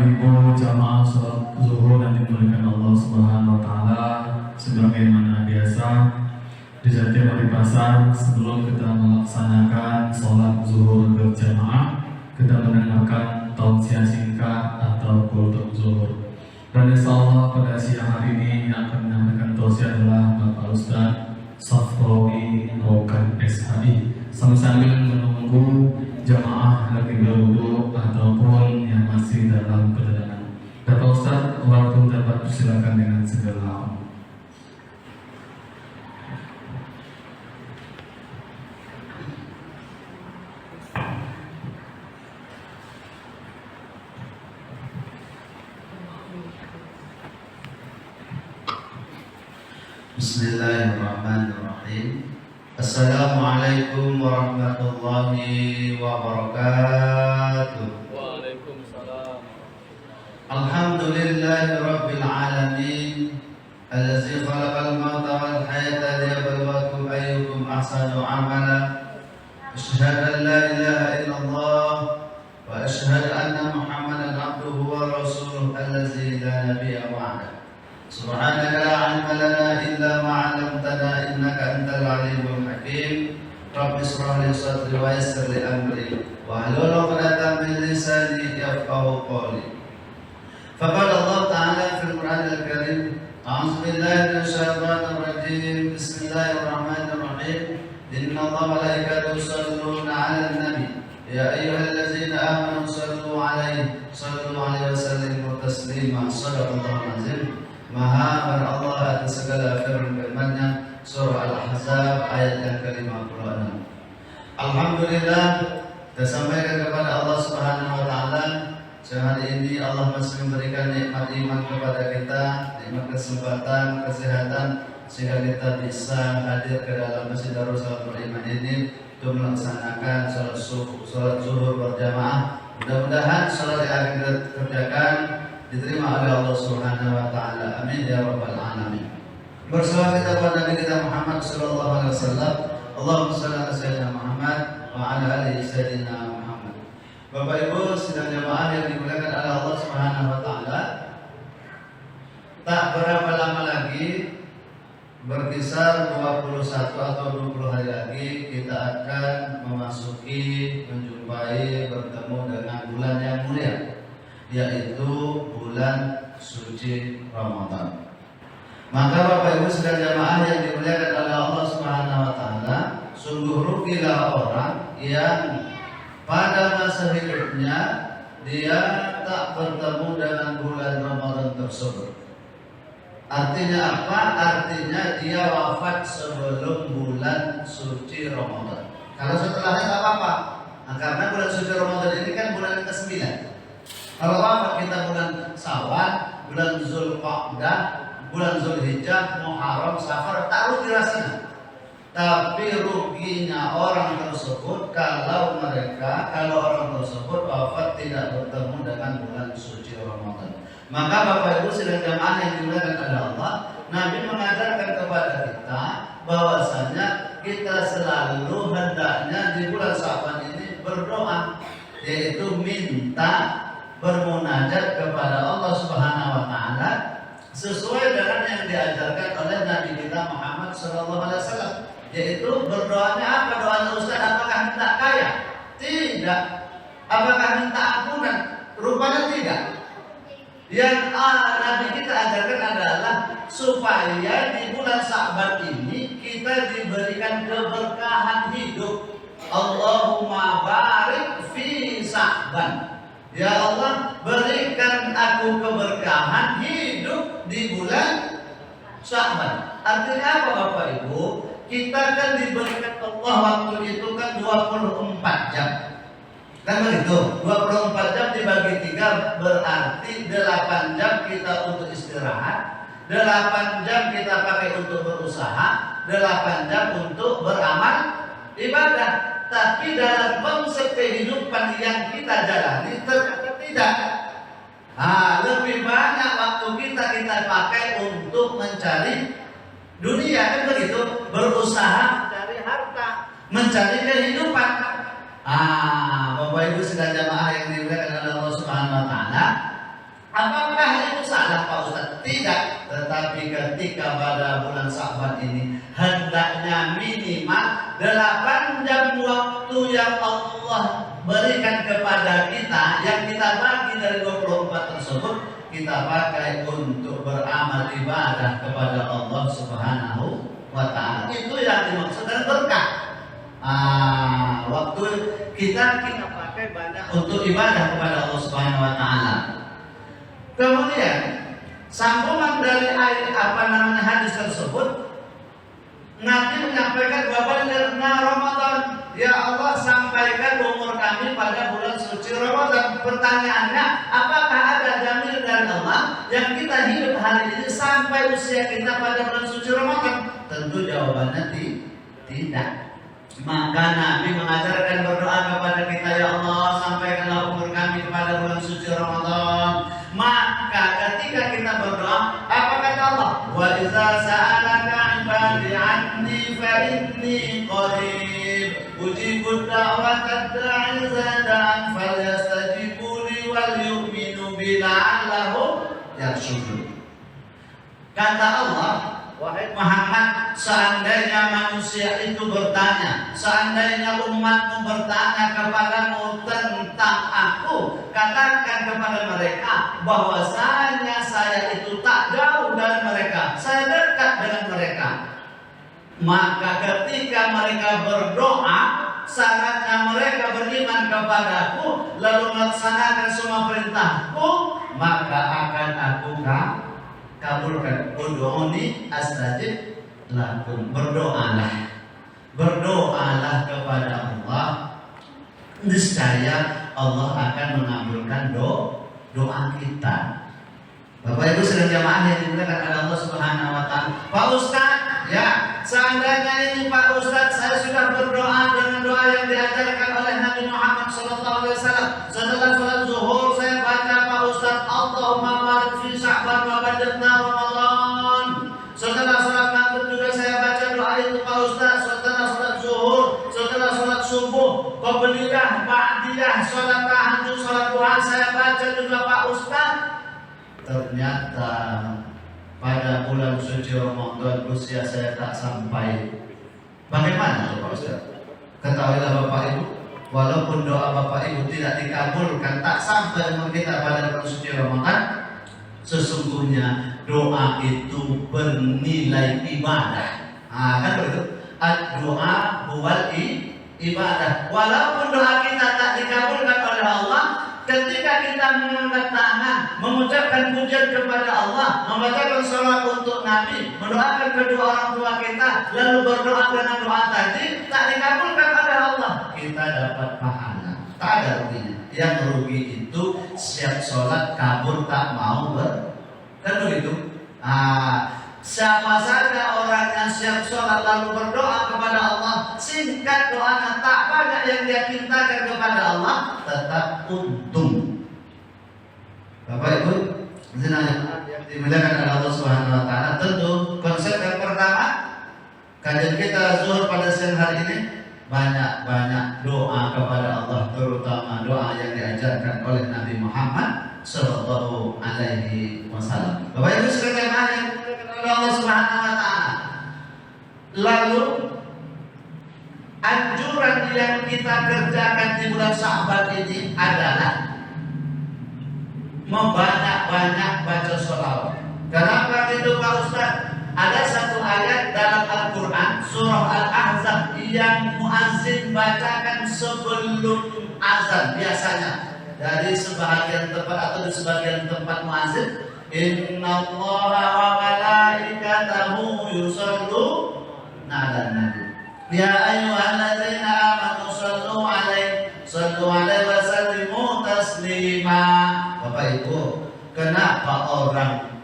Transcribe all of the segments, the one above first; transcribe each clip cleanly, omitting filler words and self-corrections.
Ibu jamaah sholat zuhur yang dimuliakan Allah Subhanahu wa Ta'ala, sebagaimana biasa di setiap hari pasar sebelum kita melaksanakan sholat zuhur berjamaah, kita mendengarkan tausiah singkat atau kultum zuhur. Dan insya Allah pada siang hari ini yang akan menyampaikan tausiah adalah Bapak Ustaz Safrawi Rokan SHI. Sambil menunggu jamaah lagi berwudu ataupun yang masih dalam perjalanan. Bapak Ustaz, waktu dapat silakan dengan segala. Bismillahirrahmanirrahim. Assalamualaikum warahmatullahi wabarakatuh. Waalaikumsalam. Alhamdulillahi rabbil alamin, allazi khalaqal mauta wal hayata liyabluwakum ayyukum ahsanu amala. Asyhadu an la ilaha illallah wa asyhadu anna Muhammadan abduhu wa rasuluhu allazi la nabiyya ba'dahu. Subhanaka la ilma lana illa ma 'allamtana innaka antal alimul hakim. Rabbi shrah li sadri wa yassir li amri wahlul 'uqdatam min lisani yafqahu qawli. Faqala Allah Ta'ala fil Qur'anil Karim, a'udzu billahi minasy syaithanir rajim. Bismillahirrahmanirrahim. Inna Allaha wa malaikatahu yusholluna 'alan nabi. Ya ayyuhallazina amanu shallu 'alaihi wa sallimu taslima. Shadaqallahul azim. Maha Allah atas segala firman-Nya. Surah Al-Ahzab ayat yang ke-56. Alhamdulillah, kita sampaikan kepada Allah Subhanahu wa Ta'ala. Sehari ini Allah masih memberikan nikmat iman kepada kita, nikmat kesempatan, kesehatan, sehingga kita bisa hadir ke dalam Masjid Darus Salatul Iman ini untuk melaksanakan sholat zuhur berjamaah. Mudah-mudahan sholat yang akan kita kerjakan diterima oleh Allah Subhanahu wa Ta'ala. Amin ya rabbal alamin. Bersalawat kita kepada Nabi kita Muhammad sallallahu alaihi wasallam. Allahumma shalli ala sayyidina Muhammad wa ala ali sayyidina Muhammad. Bapak Ibu sidang jamaah yang dimuliakan oleh Allah Subhanahu wa Ta'ala, tak berapa lama lagi, berkisar 21 atau 20 hari lagi, kita akan memasuki, menjumpai, bertemu dengan bulan yang mulia, yaitu bulan suci Ramadan. Maka Bapak Ibu sekalian jamaah yang dimuliakan oleh Allah Subhanahu wa Ta'ala, sungguh rugilah orang yang pada masa hidupnya dia tak bertemu dengan bulan Ramadan tersebut. Artinya apa? Artinya dia wafat sebelum bulan suci Ramadan. Kalau setelahnya tak apa-apa. Nah, karena bulan suci Ramadan ini kan bulan ke-9. Kalau wafat kita bulan Syawal, bulan Zulqa'dah, bulan Zulhijjah, Muharram, Safar, tak rugi rasanya. Tapi ruginya orang tersebut kalau orang tersebut wafat tidak bertemu dengan bulan suci Ramadan. Maka Bapak Ibu sidang jamaah yang dimuliakan oleh Allah, Nabi mengajarkan kepada kita bahwasanya kita selalu hendaknya di bulan Sya'ban ini berdoa, yaitu minta bermunajat kepada Allah Subhanahu wa Ta'ala sesuai dengan yang diajarkan oleh Nabi kita Muhammad sallallahu alaihi wasallam, yaitu berdoanya apa? Doanya Ustaz, apakah minta kaya? Tidak. Apakah minta ampunan? Rupanya tidak. Yang Nabi kita ajarkan adalah supaya di bulan Sya'ban ini kita diberikan keberkahan hidup. Allahumma barik fi Sya'ban. Ya Allah, berikan aku keberkahan hidup di bulan Sya'ban. Artinya apa Bapak Ibu? Kita kan diberikan Allah waktu itu kan 24 jam. Kan begitu? 24 jam dibagi 3 berarti 8 jam kita untuk istirahat, 8 jam kita pakai untuk berusaha, 8 jam untuk beramal ibadah. Tapi dalam konsep kehidupan yang kita jalani ternyata tidak. Lebih banyak waktu kita pakai untuk mencari dunia, kan begitu? Berusaha mencari harta, mencari kehidupan. Bapak Ibu sekalian jamaah yang dimuliakan oleh Allah Subhanahu wa Ta'ala, Tidak, tetapi ketika pada bulan Sya'ban ini hendaknya minimal 8 jam waktu yang Allah berikan kepada kita, yang kita bagi dari 24 tersebut, kita pakai untuk beramal ibadah kepada Allah Subhanahu wa ta'ala. Itu yang dimaksud dengan berkah. Waktu kita pakai banyak untuk ibadah kepada Allah Subhanahu wa ta'ala. Kemudian sambungan dari hadis tersebut, Nabi menyampaikan bahwa Ramadan, ya Allah sampaikan umur kami pada bulan suci Ramadan. Pertanyaannya, apakah ada jaminan dari Allah yang kita hidup hari ini sampai usia kita pada bulan suci Ramadan? Tentu jawabannya tidak. Maka Nabi mengajarkan berdoa kepada kita, ya Allah sampaikanlah umur kami kepada bulan suci Ramadan. Maka ketika kita berdoa, apa kata Allah? Wa idza sa'alaka 'ibadi 'anni fa inni qarib ujibu da'watad da'i idza da'an falyastajibu li wal yu'minu bi la'allahum yarshudun. Kata Allah, wahai Muhammad, seandainya manusia itu bertanya, seandainya umatmu bertanya kepadamu tentang aku, katakan kepada mereka bahwasanya saya itu tak jauh dari mereka, saya dekat dengan mereka. Maka ketika mereka berdoa, syaratnya mereka beriman kepadaku, lalu melaksanakan semua perintahku, maka akan aku kabulkan. Ud'uni astajib lakum. Berdoalah kepada Allah, niscaya Allah akan mengabulkan doa kita. Bapak Ibu sedang jamaah yang dimuliakan oleh Allah Subhanahu wa ta'ala. Pak Ustaz, ya, seandainya ini Pak Ustaz saya sudah berdoa dengan doa yang diajarkan oleh Nabi Muhammad SAW. Setelah sholat zuhur saya baca, Pak Ustaz, Allahumma barik fi Sya'ban wa balighna Ramadan. Setelah sholat maghrib juga saya baca doa itu, Pak Ustaz. Setelah sholat zuhur, setelah sholat subuh, qabliyah, ba'diyah, sholat tahajud, sholat duha saya baca juga, Pak Ustaz. Ternyata pada bulan suci Ramadan usia saya tak sampai. Bagaimana Pak Ustaz? Ketahuilah Bapak Ibu, walaupun doa Bapak Ibu tidak dikabulkan, tak sampai umur kita pada bulan suci Ramadan, sesungguhnya doa itu bernilai ibadah. Kan begitu? Doa huwal ibadah. Walaupun doa kita tak dikabulkan oleh Allah, ketika kita mengangkat tangan, mengucapkan pujian kepada Allah, membacakan salawat untuk Nabi, mendoakan kedua orang tua kita, lalu berdoa dengan doa tadi, tak dikabulkan oleh Allah, kita dapat pahala. Tak ada ruginya. Yang rugi itu siap sholat kabur tak mau kan begitu? Siapa saja orang yang siap sholat lalu berdoa kepada Allah, singkat doanya, tak banyak yang dia mintakan kepada Allah, tetap untung. Bapak Ibu, yang dimuliakan oleh Allah Subhanahu wa ta'ala, tentu konsep yang pertama kajian kita zuhur pada siang hari ini, banyak-banyak doa kepada Allah, terutama doa yang diajarkan oleh Nabi Muhammad Sallallahu Alaihi Wasallam. Bapak Ibu sekalian yang oleh Allah Subhanahu wa ta'ala. Lalu anjuran yang kita kerjakan di bulan Sya'ban ini adalah membanyak-banyak baca sholawat. Kenapa itu Pak Ustaz? Ada satu ayat dalam Al-Quran surah Al-Ahzab yang muazzin bacakan sebelum azan biasanya. Dari sebahagian tempat atau di sebagian tempat muazzin, Innallaha wa malaikatahu yusalluna 'alan nabi. Ya ayyuhalladzina amanu sallu 'alaihi wa sallimu taslima. Bapak Ibu, kenapa orang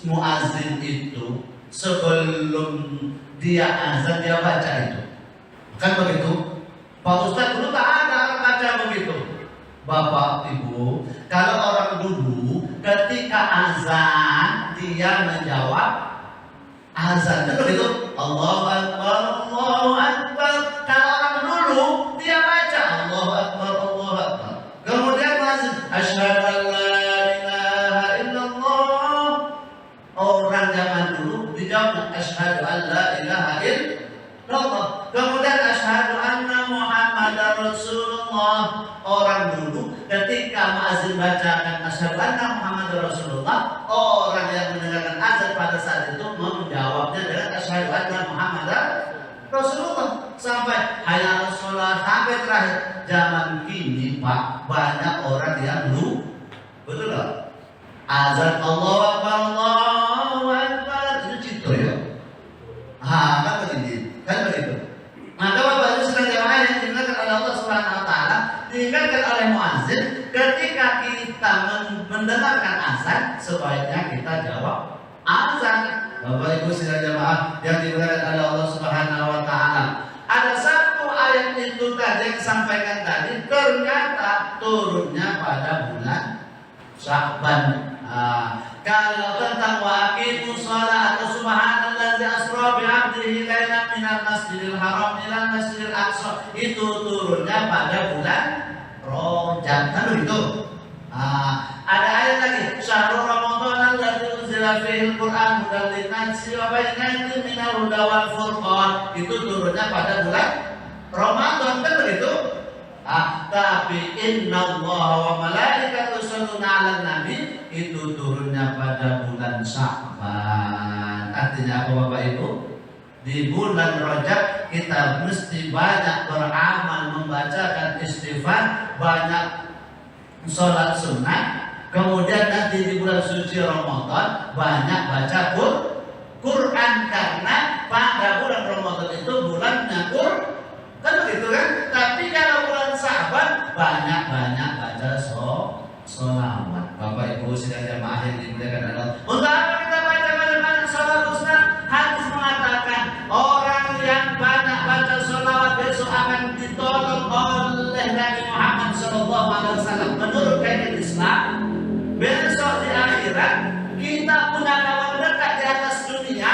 muazzin itu sebelum dia azan dia baca itu? Kan begitu? Pak Ustaz dulu tak ada orang baca begitu. Bapak Ibu, kalau orang dulu ketika azan dia menjawab azan, kan begitu? Allahu Akbar, Allahu Akbar. Kalau orang dulu dia baca Allahu Akbar, Allahu Akbar. Kemudian azan, asyhadu an la ilaha illallah muazin bacakan asyhadu anna Muhammadar Rasulullah, orang yang mendengarkan azan pada saat itu menjawabnya dengan asyhadu anna Muhammadar Rasulullah sampai hayya 'alas shalah sampai terakhir. Zaman kini Pak, banyak orang yang betul nggak? Azan Allahu Akbar itu cito ya. Kan begitu. Maka Bapak Ibu sekalian jamaah yang dimuliakan oleh Allah Subhanahu wa taala, diingatkan oleh muazin ketika kita mendengarkan azan sebaiknya kita jawab azan. Bapak Ibu sekalian jamaah yang dimuliakan oleh Allah Subhanahu wa taala. Ada satu ayat itu tadi yang disampaikan tadi ternyata turunnya pada bulan Sya'ban. Kalau tentang waqimus shalah atau subhanallazi asra bi 'abdihi lailan minal masjidil haram ilal masjidil aqsa itu turunnya pada bulan Rajab, kan begitu. Ada ayat lagi, syahrul ramadhan allazi unzila fihi al-Qur'an hudan lin-nasi wa bayyinatin minal huda wal furqan itu turunnya pada bulan Ramadan, kan begitu. Tapi innallaha wa malaikatahu yusholluna 'alan nabi itu turunnya pada bulan Sya'ban. Artinya apa Bapak Ibu? Di bulan Rajab kita mesti banyak beramal, membacakan istighfar, banyak sholat sunnah. Kemudian nanti di bulan suci Ramadan banyak baca Quran karena pada bulan Ramadan itu bulannya kan begitu kan? Tapi kalau bulan Sya'ban banyak baca sholawat. Bapak Ibu sekalian jamaah yang dimuliakan Allah. Untuk apa kita baca banyak sholawat Ustaz? Hadis mengatakan orang yang banyak baca sholawat besok akan ditolong oleh Nabi Muhammad SAW. Menurut kaidah Islam, besok di akhirat kita punya kawan dekat di atas dunia.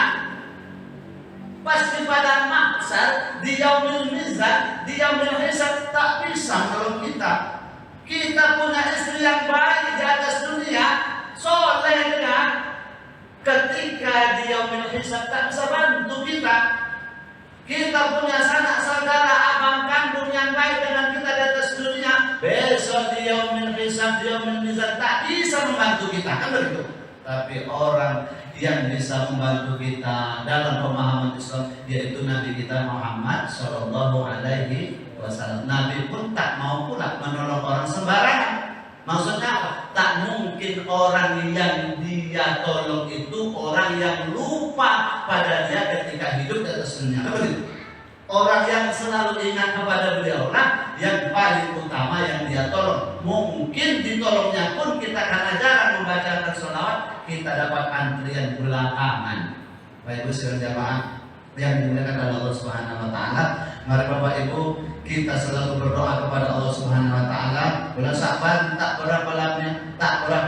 Pasti pada mahsyar, di yaumil mizan, di yaumil hisab tak bisa menolong kita. Kita punya istri yang baik di atas dunia, soleh kan? Ketika di yaumil hisab tak bisa bantu kita. Kita punya sanak saudara, abang kandung yang baik dengan kita di atas dunia, besok di yaumil hisab, di yaumil mizan tak bisa membantu kita, kan begitu? Tapi orang yang bisa membantu kita dalam pemahaman Islam yaitu Nabi kita Muhammad Shallallahu Alaihi Wasallam. Nabi pun tak mau pula menolong orang sembarangan. Maksudnya apa? Tak mungkin orang yang dia tolong itu orang yang lupa pada dia ketika hidup di atas dunia. Orang yang selalu ingat kepada beliau lah yang paling utama yang dia tolong. Mungkin ditolongnya pun kita karena jarang membacakan sholawat, kita dapat antrian belakangan. Bapak Ibu sekalian jamaah yang dimuliakan oleh Allah Subhanahu wa taala, mari Bapak Ibu kita selalu berdoa kepada Allah Subhanahu wa taala. Bulan Sya'ban tak berapa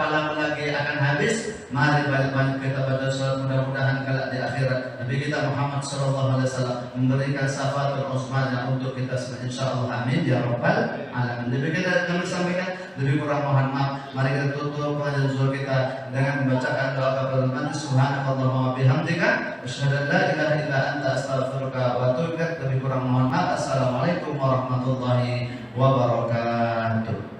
lama lagi akan habis. Mari banyak-banyak kita baca sholawat, mudah-mudahan kelak di akhirat Nabi kita Muhammad sallallahu alaihi wasallam memberikan syafaatul uzma untuk kita semua insyaallah. Amin ya rabbal alamin. Lebih kita kami sampaikan, lebih kurang mohon maaf. Mari kita tutup pengajian zuhur kita dengan membacakan doa kepada subhanakallahumma wa bihamdika asyhadu an la ilaha illa anta astaghfiruka wa atubu ilaik. Lebih kurang mohon maaf. Assalamualaikum warahmatullahi wabarakatuh.